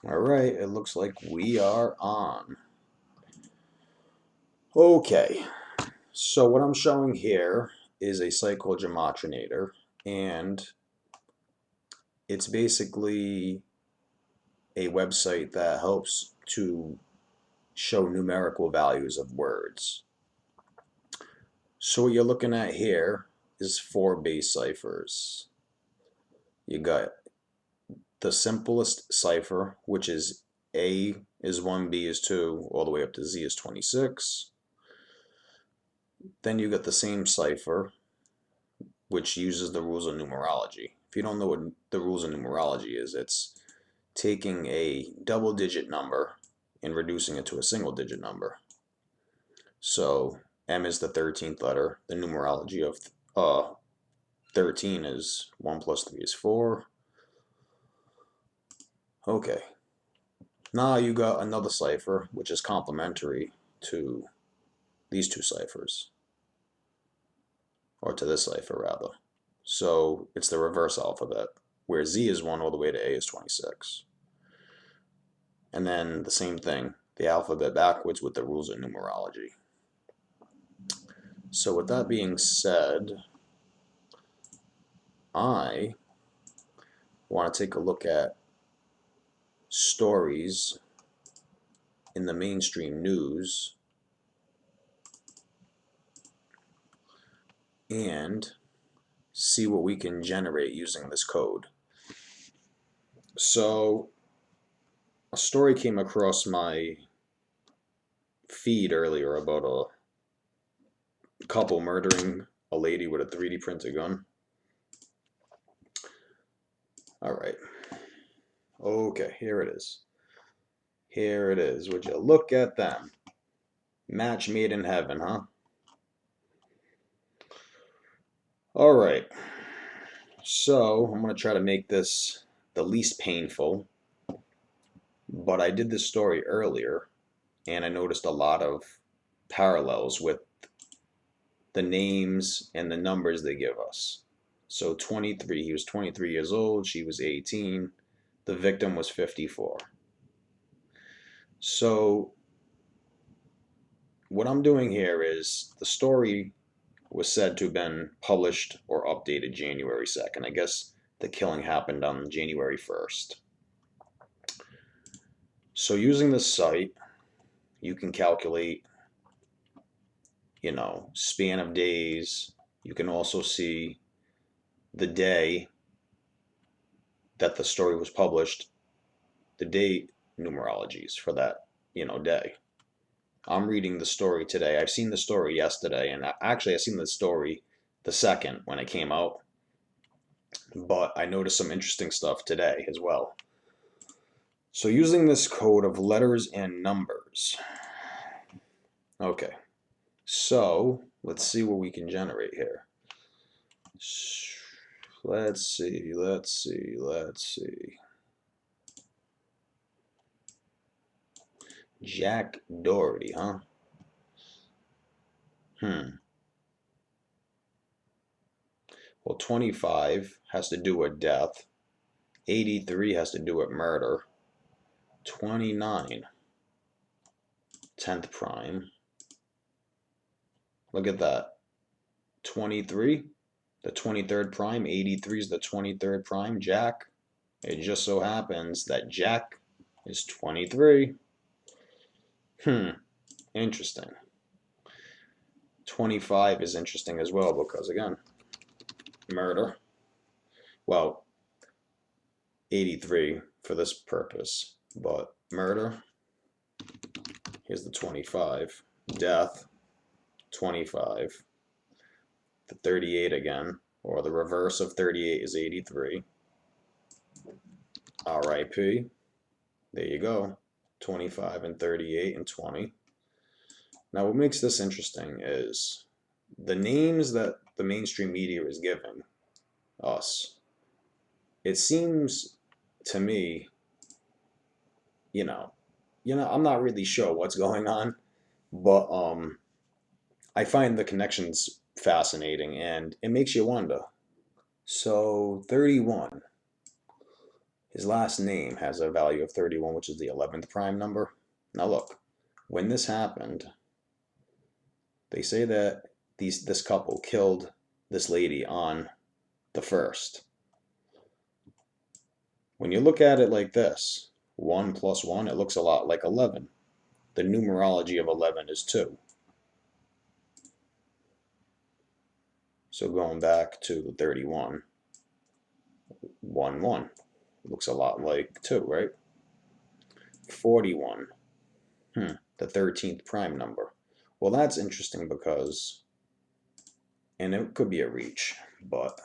All right, it looks like we are on. Okay, so what I'm showing here is a site called GEMATRIA, and it's basically a website that helps to show numerical values of words. So what you're looking at here is 4 base ciphers. You got the simplest cipher, which is A is 1, B is 2, all the way up to Z is 26. Then you got the same cipher, which uses the rules of numerology. If you don't know what the rules of numerology is, it's taking a double-digit number and reducing it to a single-digit number. So M is the 13th letter. The numerology of 13 is 1 plus 3 is 4. Okay. Now you got another cipher, which is complementary to these two ciphers. Or to this cipher, rather. So it's the reverse alphabet, where Z is 1 all the way to A is 26. And then the same thing, the alphabet backwards with the rules of numerology. So with that being said, I want to take a look at stories in the mainstream news and see what we can generate using this code. So a story came across my feed earlier about a couple murdering a lady with a 3D printed gun. Alright. Okay, here it is. Here it is. Would you look at them? Match made in heaven, huh? Alright. So, I'm going to try to make this the least painful. But I did this story earlier, and I noticed a lot of parallels with the names and the numbers they give us. So 23, he was 23 years old, she was 18, the victim was 54. So what I'm doing here is the story was said to have been published or updated January 2nd. I guess the killing happened on January 1st. So using this site, you can calculate, span of days. You can also see the day that the story was published, the date numerologies for that, day. I'm reading the story today. I've seen the story yesterday, and actually I seen the story the second when it came out, but I noticed some interesting stuff today as well. So using this code of letters and numbers. Okay, so let's see what we can generate here. Let's see. Jack Doherty, huh? Well, 25 has to do with death. 83 has to do with murder. 29, 10th prime. Look at that. 23, the 23rd prime. 83 is the 23rd prime. Jack. It just so happens that Jack is 23. Interesting. 25 is interesting as well because, again, murder. Well, 83 for this purpose, but murder. Here's the 25. Death, 25. The 38 again, or the reverse of 38 is 83. RIP. There you go. 25 and 38 and 20. Now what makes this interesting is the names that the mainstream media is giving us. It seems to me, I'm not really sure what's going on, but I find the connections fascinating and it makes you wonder. So 31, His last name has a value of 31, which is the 11th prime number. Now look, when this happened, they say that this couple killed this lady on the 1st. When you look at it like this, 1 plus 1, it looks a lot like 11. The numerology of 11 is 2. So going back to the 31, 1, 1. Looks a lot like 2, right? 41. The 13th prime number. Well, that's interesting because, and it could be a reach, but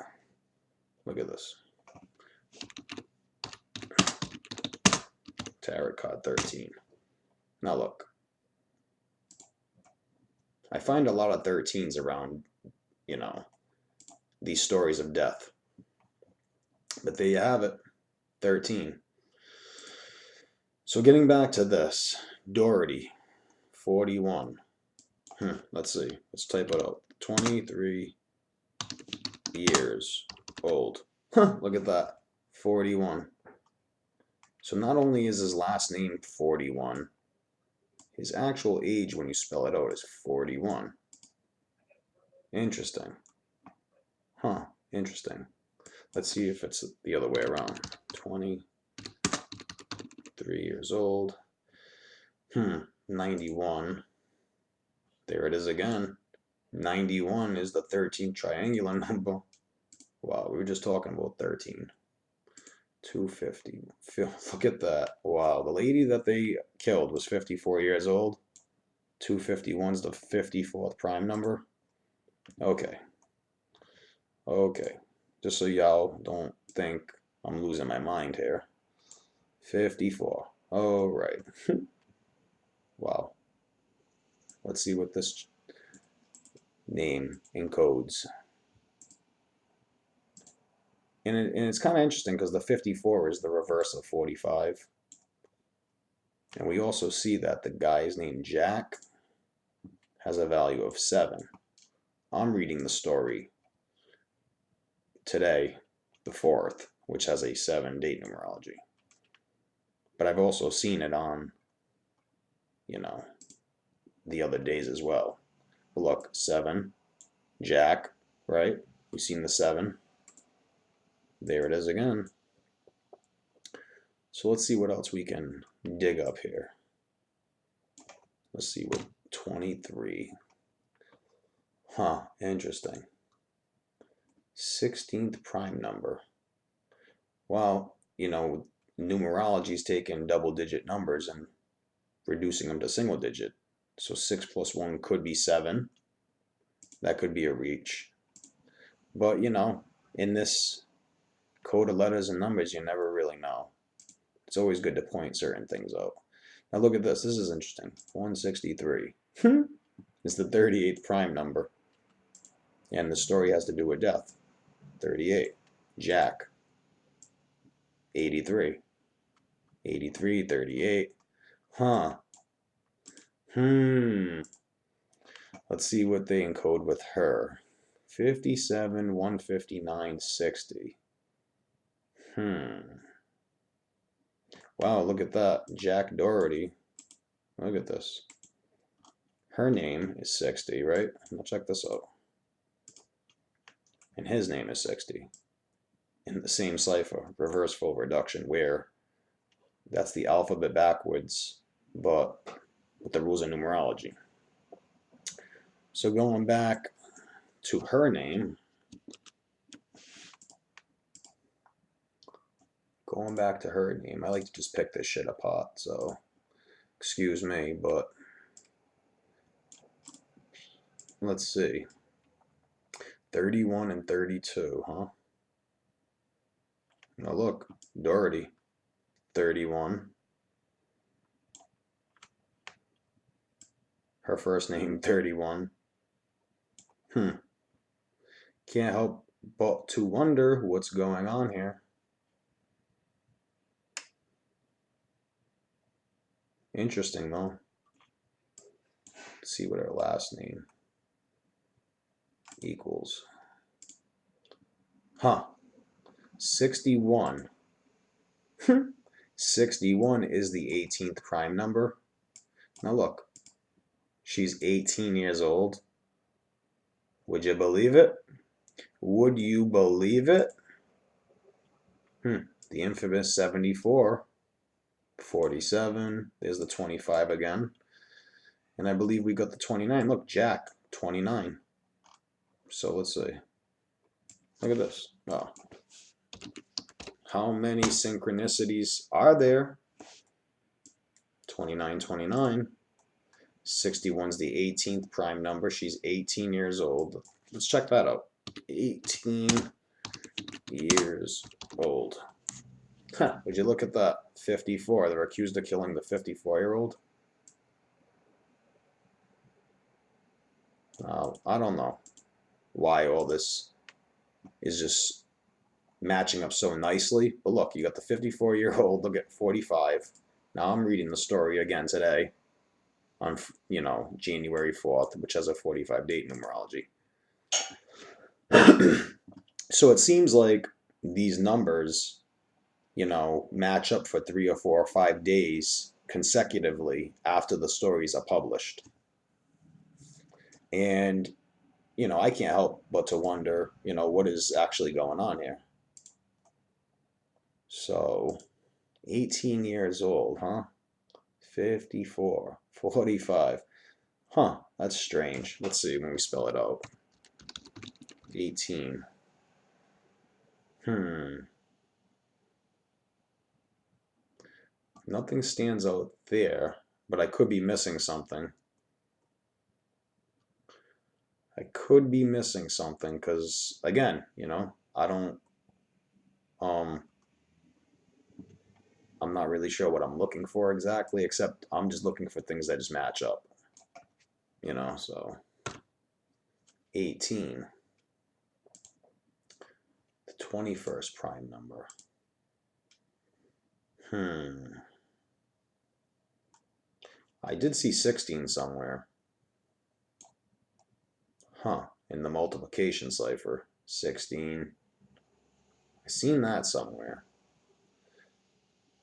look at this. Tarot card 13. Now look. I find a lot of 13s around, these stories of death. But there you have it. 13. So getting back to this, Doherty, 41. Let's see. Let's type it out. 23 years old. Look at that. 41. So not only is his last name 41, his actual age when you spell it out is 41. Interesting. Interesting. Let's see if it's the other way around. 23 years old. 91. There it is again. 91 is the 13th triangular number. Wow, we were just talking about 13. 250. Look at that. Wow, the lady that they killed was 54 years old. 251 is the 54th prime number. Okay. Just so y'all don't think I'm losing my mind here. 54. All right. Wow. Let's see what this name encodes. And it's kind of interesting because the 54 is the reverse of 45. And we also see that the guy's name Jack has a value of 7. I'm reading the story today, the 4th, which has a 7 date numerology. But I've also seen it on, the other days as well. Look, 7, Jack, right? We've seen the 7. There it is again. So let's see what else we can dig up here. Let's see what 23. Interesting. 16th prime number. Well, numerology is taking double-digit numbers and reducing them to single digit. So 6 plus 1 could be 7. That could be a reach. But, in this code of letters and numbers, you never really know. It's always good to point certain things out. Now look at this. This is interesting. 163. It's the 38th prime number. And the story has to do with death. 38. Jack. 83. 83, 38. Let's see what they encode with her. 57, 159, 60. Wow, look at that. Jack Doherty. Look at this. Her name is 60, right? Now check this out. And his name is 60. In the same cipher, reverse full reduction, where that's the alphabet backwards, but with the rules of numerology. So going back to her name, I like to just pick this shit apart, so excuse me, but let's see. 31 and 32, huh? Now look, Doherty, 31. Her first name, 31. Can't help but to wonder what's going on here. Interesting, though. Let's see what her last name equals. 61. 61 is the 18th prime number. Now look, she's 18 years old. Would you believe it? Would you believe it? The infamous 74, 47, there's the 25 again. And I believe we got the 29. Look, Jack, 29. So let's see. Look at this. Oh. How many synchronicities are there? 29, 29. 61's the 18th prime number. She's 18 years old. Let's check that out. 18 years old. Huh, would you look at that? 54. They're accused of killing the 54-year-old. I don't know why all this is just matching up so nicely. But look, you got the 54-year-old, look at 45. Now I'm reading the story again today on, January 4th, which has a 45 date numerology. So it seems like these numbers, match up for 3 or 4 or 5 days consecutively after the stories are published. And, I can't help but to wonder, what is actually going on here. So, 18 years old, huh? 54, 45. Huh, that's strange. Let's see when we spell it out. 18. Nothing stands out there, but I could be missing something. I could be missing something because, again, I don't, I'm not really sure what I'm looking for exactly, except I'm just looking for things that just match up, so 18, the 21st prime number. I did see 16 somewhere. In the multiplication cipher, 16. I seen that somewhere.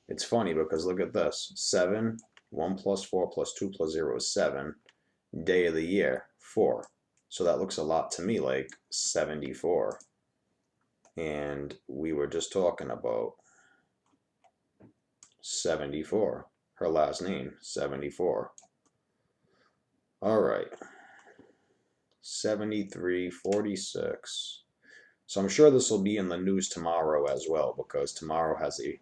It's funny because look at this. 7, 1 plus 4 plus 2 plus 0 is 7. Day of the year, 4. So that looks a lot to me like 74. And we were just talking about 74. Her last name, 74. All right. 73, 46. So I'm sure this will be in the news tomorrow as well, because tomorrow has a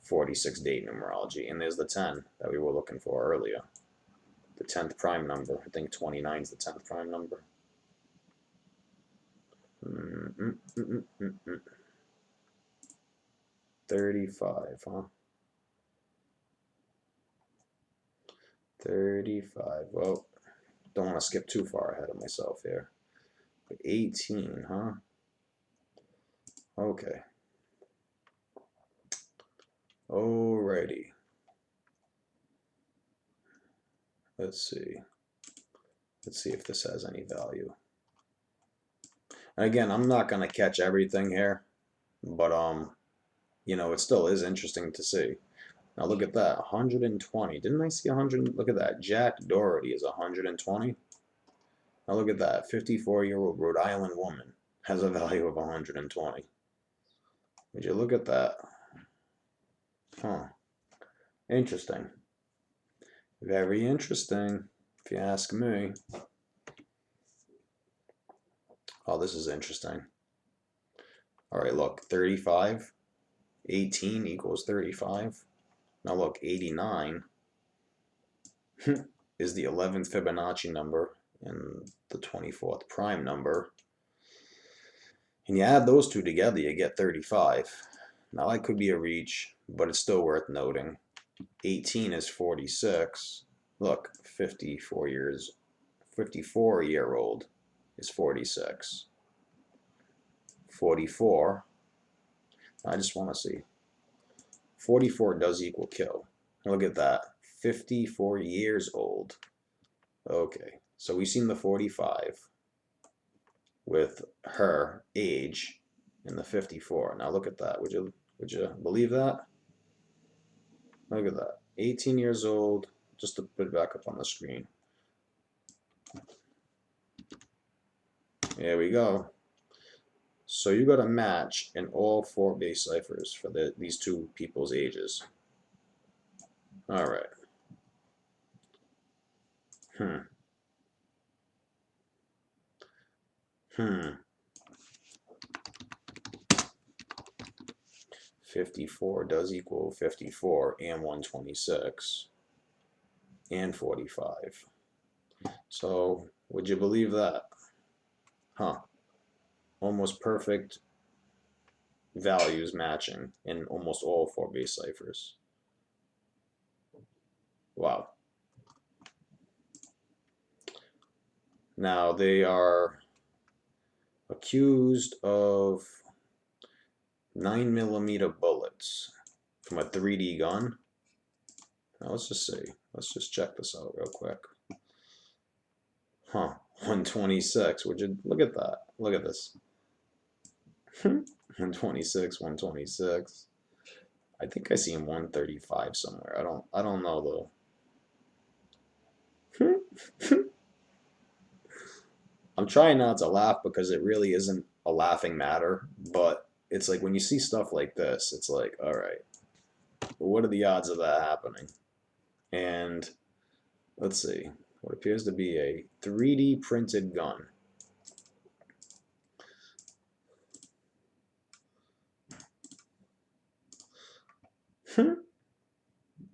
46 date numerology. And there's the 10 that we were looking for earlier. The 10th prime number. I think 29 is the 10th prime number. 35, huh? 35. Well, don't want to skip too far ahead of myself here. But 18, huh? Okay. Alrighty. Let's see. Let's see if this has any value. And again, I'm not going to catch everything here, but it still is interesting to see. Now look at that, 120. Didn't I see 100? Look at that. Jack Doherty is 120. Now look at that. 54-year-old Rhode Island woman has a value of 120. Would you look at that? Huh. Interesting. Very interesting, if you ask me. Oh, this is interesting. All right, look, 35. 18 equals 35. Now look, 89 is the 11th Fibonacci number and the 24th prime number. And you add those two together, you get 35. Now that could be a reach, but it's still worth noting. 18 is 46. Look, 54-year-old is 46. 44. I just want to see. 44 does equal kill. Look at that. 54 years old. Okay, so we've seen the 45 with her age in the 54. Now look at that. Would you believe that? Look at that. 18 years old. Just to put it back up on the screen. There we go. So you got a match in all 4 base ciphers for these two people's ages. All right. 54 does equal 54 and 126 and 45. So would you believe that? Huh. Almost perfect values matching in almost all 4 base ciphers. Wow. Now they are accused of 9mm bullets from a 3D gun. Now let's just see. Let's just check this out real quick. Huh. 126. Would you look at that? Look at this. 126, 126. I think I see him 135 somewhere. I don't know though. I'm trying not to laugh because it really isn't a laughing matter, but it's like when you see stuff like this, it's like, all right, what are the odds of that happening? And let's see, what appears to be a 3D printed gun.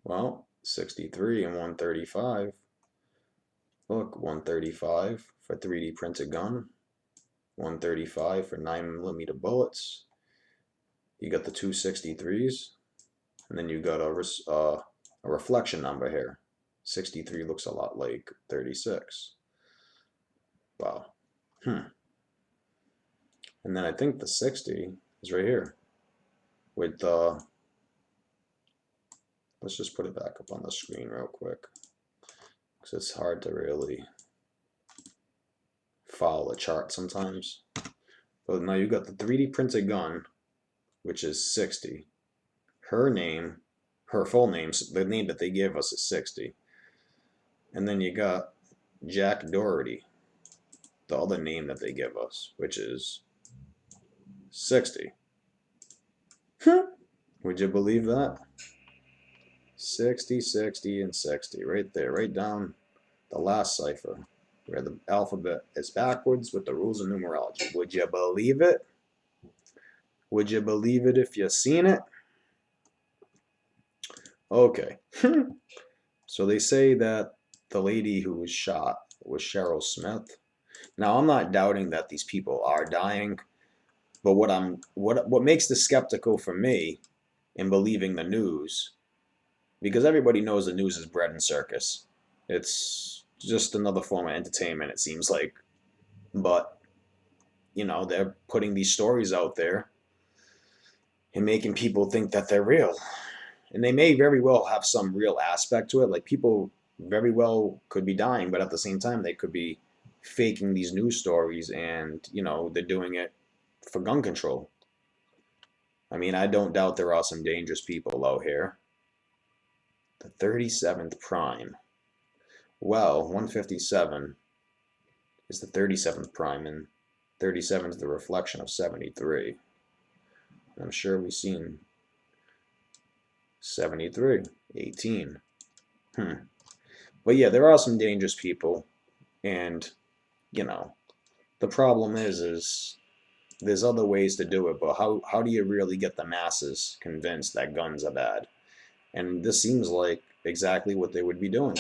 Well, 63 and 135. Look, 135 for 3D printed gun, 135 for 9mm bullets. You got the 263s, and then you got a reflection number here. 63 looks a lot like 36. Wow. And then I think the 60 is right here with the, let's just put it back up on the screen real quick because it's hard to really follow the chart sometimes. But now you got the 3D printed gun, which is 60. Her name, her full name, the name that they gave us is 60. And then you got Jack Doherty, the other name that they give us, which is 60. Would you believe that? 60, 60, and 60, right there, right down the last cipher, where the alphabet is backwards with the rules of numerology. Would you believe it? Would you believe it if you seen it? Okay. So they say that the lady who was shot was Cheryl Smith. Now I'm not doubting that these people are dying, but what makes this skeptical for me in believing the news, because everybody knows the news is bread and circus. It's just another form of entertainment, it seems like. But, you know, they're putting these stories out there and making people think that they're real. And they may very well have some real aspect to it. Like, people very well could be dying, but at the same time, they could be faking these news stories and, you know, they're doing it for gun control. I mean, I don't doubt there are some dangerous people out here. The 37th prime. Well, 157 is the 37th prime, and 37 is the reflection of 73. I'm sure we've seen 73, 18. But yeah, there are some dangerous people, and, you know, the problem is there's other ways to do it, but how do you really get the masses convinced that guns are bad? And this seems like exactly what they would be doing.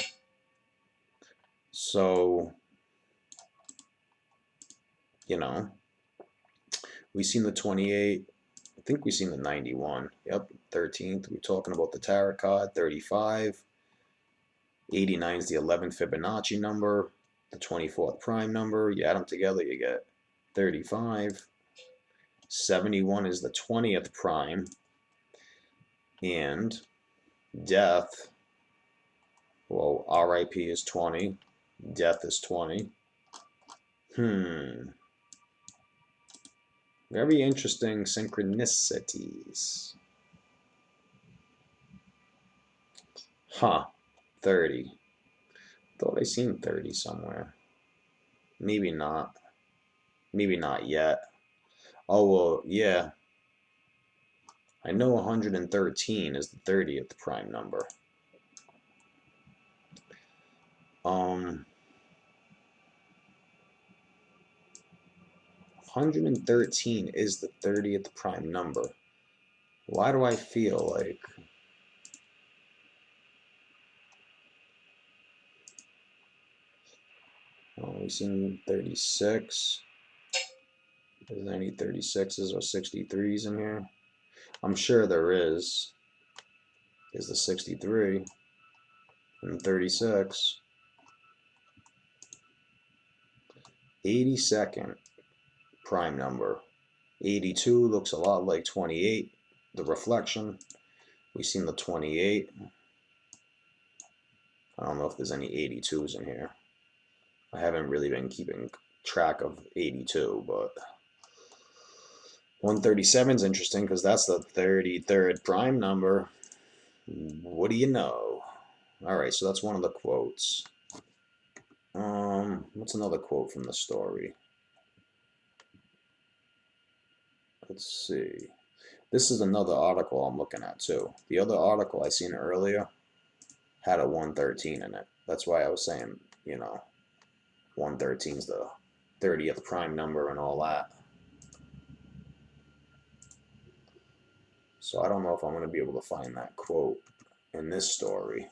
So, you know, we've seen the 28, I think we've seen the 91. Yep, 13th. We're talking about the tarot card, 35. 89 is the 11th Fibonacci number, the 24th prime number. You add them together, you get 35. 71 is the 20th prime. And death, well, RIP is 20. Death is 20. Very interesting synchronicities. Huh. 30. Thought I seen 30 somewhere. Maybe not. Maybe not yet. Oh, well, yeah. I know 113 is the 30th prime number. 113 is the 30th prime number. Why do I feel like... Oh, we've seen 36. Is there any 36s or 63s in here? I'm sure there is. Is the 63 and 36. 82nd prime number. 82 looks a lot like 28. The reflection. We've seen the 28. I don't know if there's any 82s in here. I haven't really been keeping track of 82, but 137 is interesting because that's the 33rd prime number. What do you know? All right, so that's one of the quotes. What's another quote from the story? Let's see. This is another article I'm looking at too. The other article I seen earlier had a 113 in it. That's why I was saying, 113 is the 30th prime number and all that. So I don't know if I'm going to be able to find that quote in this story.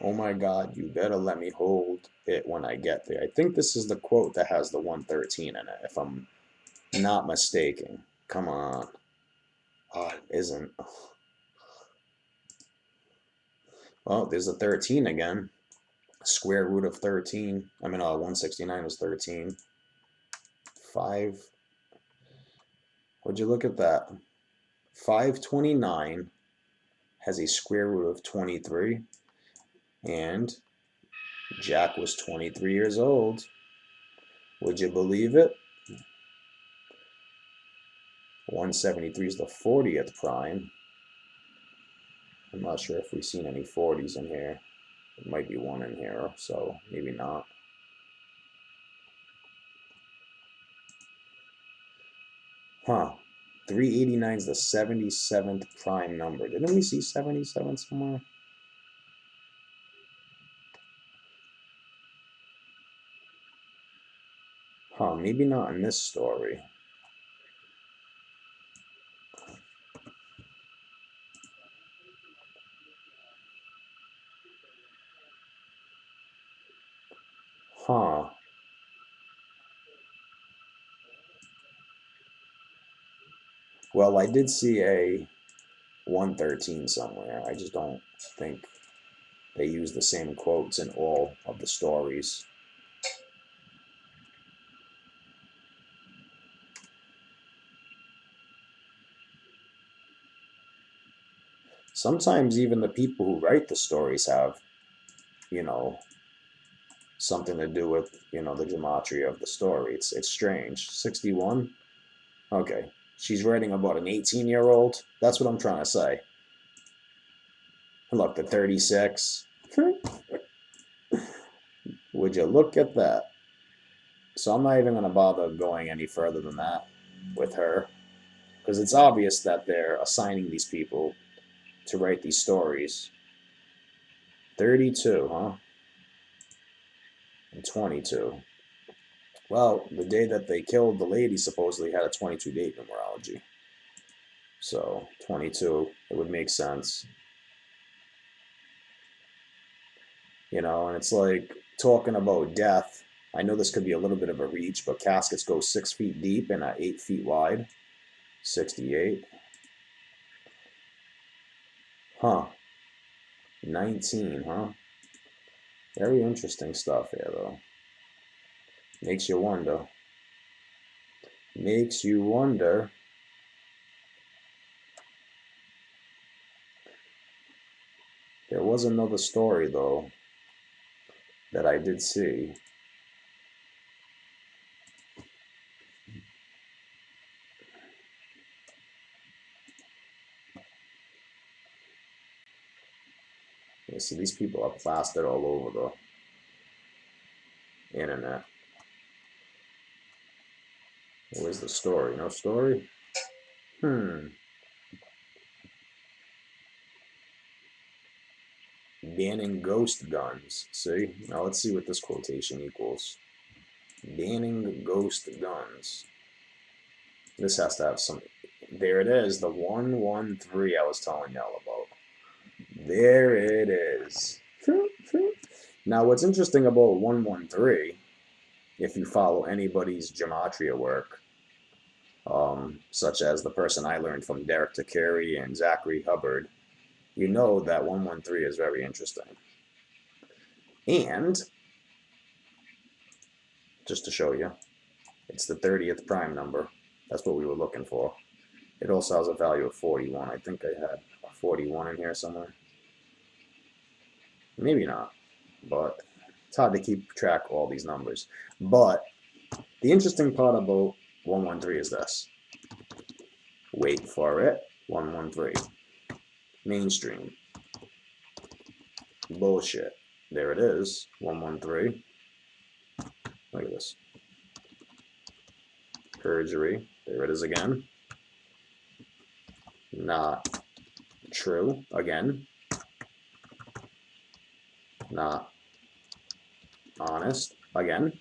Oh my God, you better let me hold it when I get there. I think this is the quote that has the 113 in it, if I'm not mistaken. Come on. Oh, it isn't. Oh, there's a 13 again. Square root of 13. 169 is 13. 5. Would you look at that? 529 has a square root of 23. And Jack was 23 years old. Would you believe it? 173 is the 40th prime. I'm not sure if we've seen any 40s in here. There might be one in here, so maybe not. Huh. 389 is the 77th prime number. Didn't we see 77 somewhere? Huh, maybe not in this story. Huh. Well, I did see a 113 somewhere. I just don't think they use the same quotes in all of the stories. Sometimes even the people who write the stories have, something to do with, the gematria of the story. It's strange. 61? Okay. She's writing about an 18-year-old? That's what I'm trying to say. Look, the 36. Would you look at that? So I'm not even going to bother going any further than that with her. Because it's obvious that they're assigning these people to write these stories. 32, huh? And 22. Well, the day that they killed the lady supposedly had a 22 date numerology. So 22, it would make sense. And it's like talking about death. I know this could be a little bit of a reach, but caskets go 6 feet deep and 8 feet wide. 68. Huh. 19, huh? Very interesting stuff here, though. Makes you wonder. Makes you wonder. There was another story, though, that I did see. see these people are plastered all over the internet. Where's the story? No story? Banning ghost guns. See? Now let's see what this quotation equals. Banning ghost guns. This has to have some... There it is, the 113 I was telling y'all about. There it is. Now what's interesting about 113, if you follow anybody's gematria work, such as the person I learned from, ZACHARY and ZACHARY HUBBARD, you know that 113 is very interesting. And, just to show you, it's the 30th prime number. That's what we were looking for. It also has a value of 41. I think I had a 41 in here somewhere. Maybe not, but it's hard to keep track of all these numbers. But the interesting part about 113 is this. Wait for it. 113. Mainstream. Bullshit. There it is. 113. Look at this. Perjury. There it is again. Not true. Again. Not honest. Again.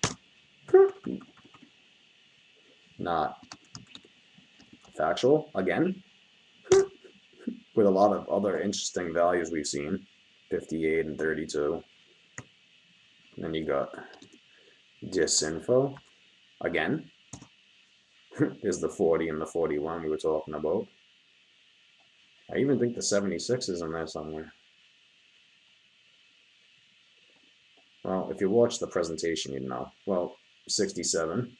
Not factual. Again. With a lot of other interesting values we've seen. 58 and 32. And then you got disinfo. Again. There's the 40 and the 41 we were talking about. I even think the 76 is in there somewhere. Well, if you watch the presentation, you'd know. Well, 67.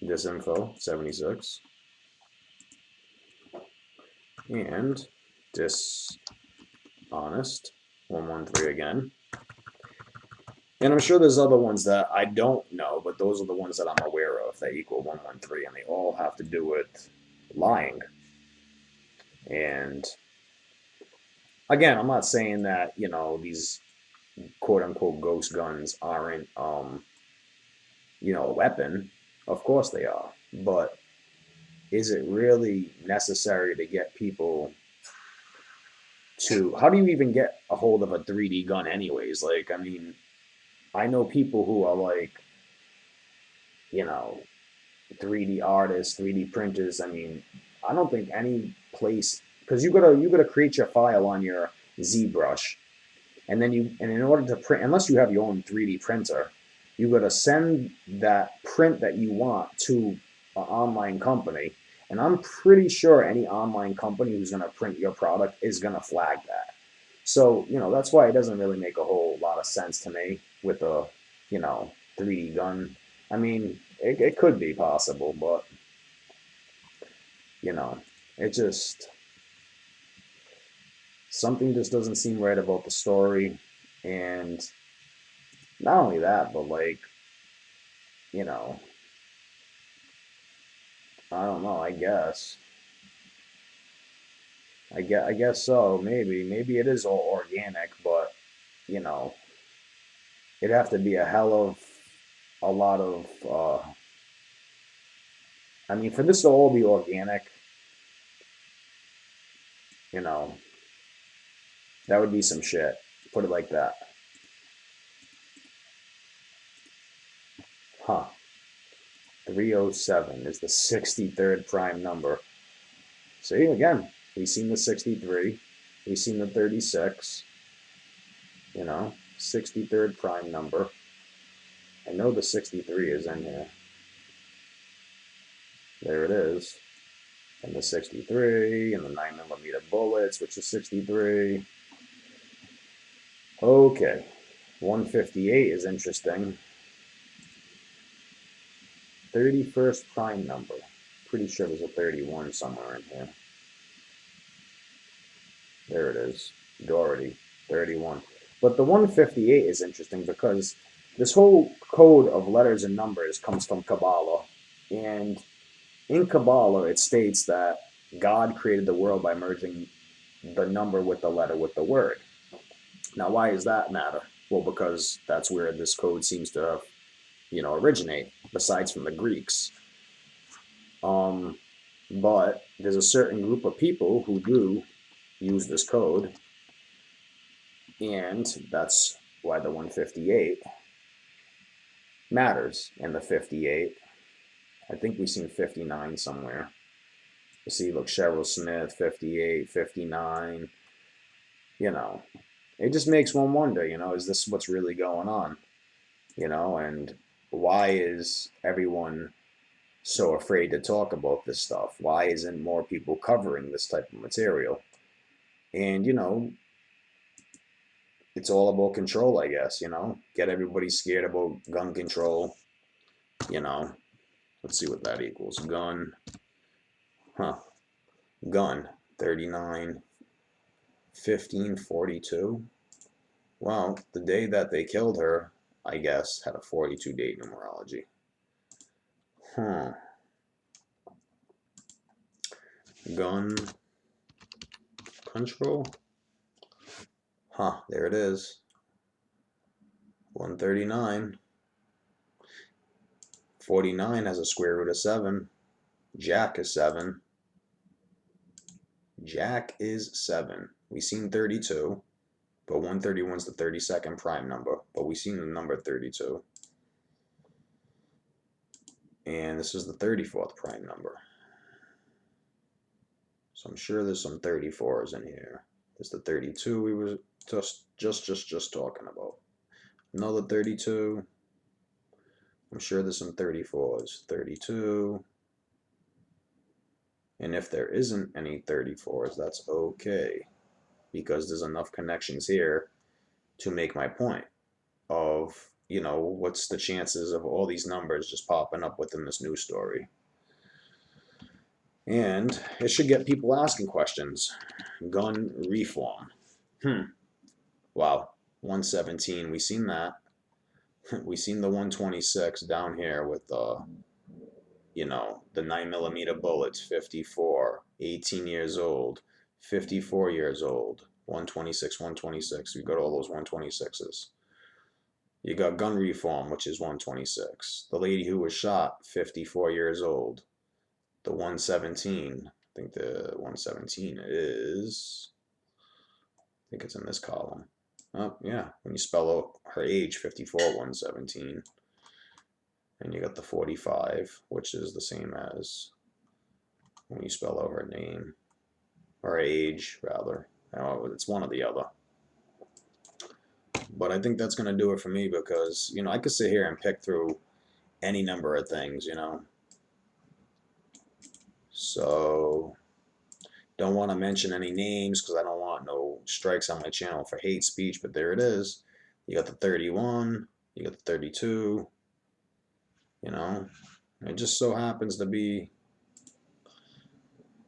Disinfo, 76. And dishonest, 113 again. And I'm sure there's other ones that I don't know, but those are the ones that I'm aware of that equal 113, and they all have to do with lying. And again, I'm not saying that, you know, these quote-unquote ghost guns aren't, you know, a weapon. Of course they are. But is it really necessary to get people to... How do you even get a hold of a 3D gun anyways? Like, I mean... I know people who are like, you know, 3D artists, 3D printers. I mean, I don't think any place, because you gotta create your file on your ZBrush, and then in order to print, unless you have your own 3D printer, you gotta send that print that you want to an online company, and I'm pretty sure any online company who's gonna print your product is gonna flag that. So, you know, that's why it doesn't really make a whole lot of sense to me with a, you know, 3D gun. I mean, it could be possible, but, you know, it just... Something just doesn't seem right about the story. And not only that, but like, you know, I don't know, I guess. I guess so, maybe it is all organic, but, you know, it'd have to be a hell of a lot of, I mean, for this to all be organic, you know, that would be some shit, put it like that. Huh. 307 is the 63rd prime number. See, again, we've seen the 63, we've seen the 36, you know, 63rd prime number. I know the 63 is in here. There it is. And the 63, and the 9mm bullets, which is 63. Okay, 158 is interesting. 31st prime number. Pretty sure there's a 31 somewhere in here. There it is. Doherty, 31. But the 158 is interesting because this whole code of letters and numbers comes from Kabbalah. And in Kabbalah, it states that God created the world by merging the number with the letter with the word. Now, why does that matter? Well, because that's where this code seems to, originate, besides from the Greeks. But there's a certain group of people who do use this code, and that's why the 158 matters. And the 58, I think we've seen 59 somewhere. You see, look, Cheryl Smith, 58, 59. It just makes one wonder, is this what's really going on? And why is everyone so afraid to talk about this stuff? Why isn't more people covering this type of material? And, it's all about control, I guess, get everybody scared about gun control, you know. Let's see what that equals. Gun, gun, 39, 1542. Well, the day that they killed her, I guess, had a 42 date numerology. Gun control. There it is. 139. 49 has a square root of 7. Jack is 7. Jack is 7. We've seen 32, but 131 is the 32nd prime number, but we've seen the number 32. And this is the 34th prime number. So I'm sure there's some 34s in here. There's the 32 we were just talking about. Another 32. I'm sure there's some 34s. 32. And if there isn't any 34s, that's okay, because there's enough connections here to make my point of, what's the chances of all these numbers just popping up within this news story. And it should get people asking questions. Gun reform. Wow. 117. We seen that. We seen the 126 down here with the 9mm bullets. 54. 18 years old. 54 years old. 126, 126. We got all those 126s. You got gun reform, which is 126. The lady who was shot, 54 years old. The 117, I think the 117 is, I think it's in this column. Oh, yeah, when you spell out her age, 54, 117. And you got the 45, which is the same as when you spell out her name, or age, rather. It's one or the other. But I think that's going to do it for me, because, I could sit here and pick through any number of things, So, don't want to mention any names because I don't want no strikes on my channel for hate speech, but there it is. You got the 31, you got the 32, It just so happens to be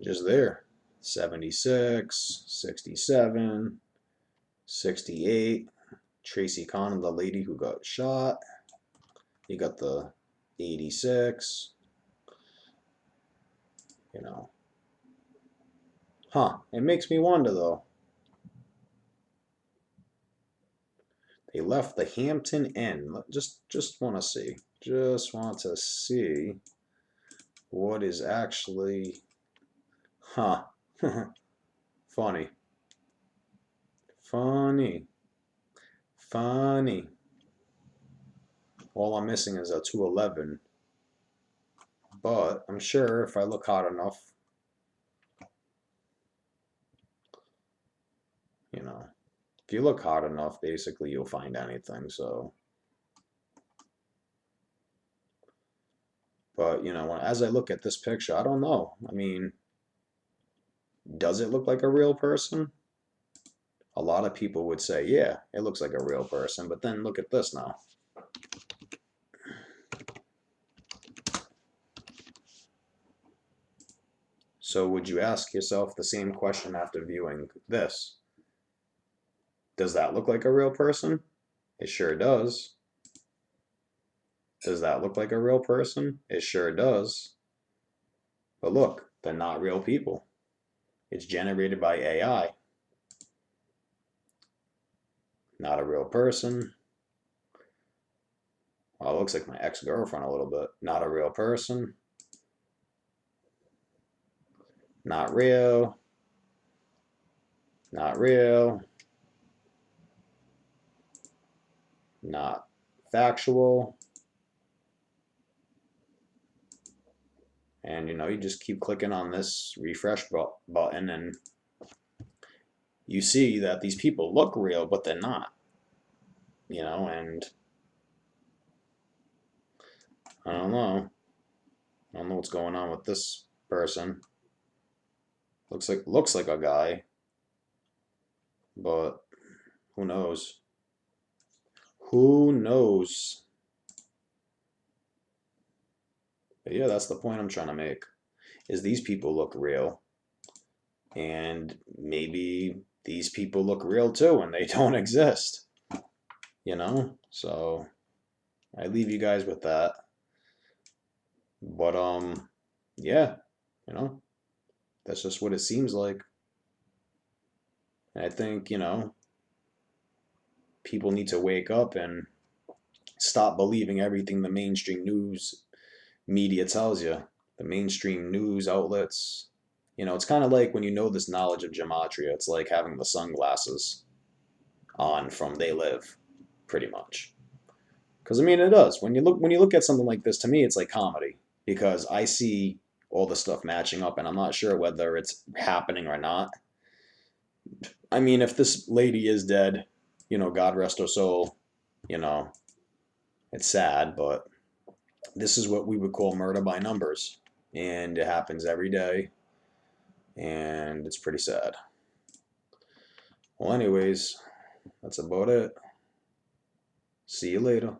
just there. 76, 67, 68, Tracy Connor, the lady who got shot. You got the 86, It makes me wonder, though. They left the Hampton Inn. Just want to see. Just want to see what is actually... Funny. Funny. Funny. All I'm missing is a 211. But I'm sure if I look hard enough, if you look hard enough, basically you'll find anything. So, but as I look at this picture, I don't know. I mean, does it look like a real person? A lot of people would say, yeah, it looks like a real person. But then look at this now. So would you ask yourself the same question after viewing this? Does that look like a real person? It sure does. Does that look like a real person? It sure does. But look, they're not real people. It's generated by AI. Not a real person. Oh, it looks like my ex-girlfriend a little bit. Not a real person. Not real. Not real. Not factual. And you just keep clicking on this refresh button, and you see that these people look real, but they're not. And I don't know. I don't know what's going on with this person. Looks like a guy, but who knows? Who knows? But yeah, that's the point I'm trying to make. Is these people look real, and maybe these people look real too, and they don't exist. So I leave you guys with that. But yeah, that's just what it seems like. And I think people need to wake up and stop believing everything the mainstream news media tells you. The mainstream news outlets. It's kind of like when this knowledge of gematria, it's like having the sunglasses on from They Live, pretty much. Because it does. When you look at something like this, to me, it's like comedy, because I see all the stuff matching up, and I'm not sure whether it's happening or not. If this lady is dead, God rest her soul, it's sad, but this is what we would call murder by numbers, and it happens every day, and it's pretty sad. Well, anyways, that's about it. See you later.